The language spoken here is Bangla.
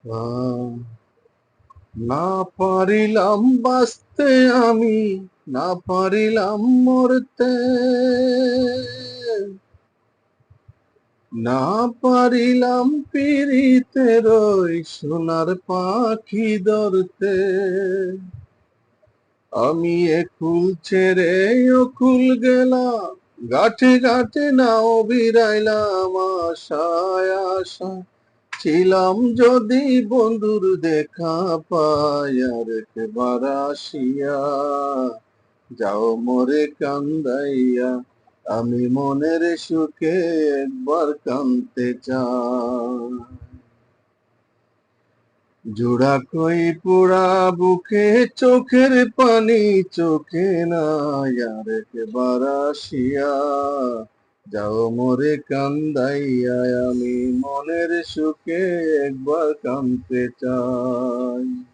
আহ, না পারিলাম বাঁচতে আমি, না পারিলাম মরতে, না পারিলাম পিরিতের ওই সোনার পাখি ধরতে। আমি একুল ছেড়ে অকুল গেলাম, গাঠে গাঠে নাও বিরাইলাম আশায় আশায়। ছিলাম যদি বন্ধুর দেখা পাই আর একবার আসিয়া, যাও মোরে কান্দাইয়া, আমি মনের সুখে একবার কাঁদতে চাই। জোড়া কই পোড়া বুকে চোখের পানি চোখে নাই আর একবার আসিয়া, যাও মোরে কান্দাইয়া, আমি মনের সুখে একবার কাঁদতে চাই।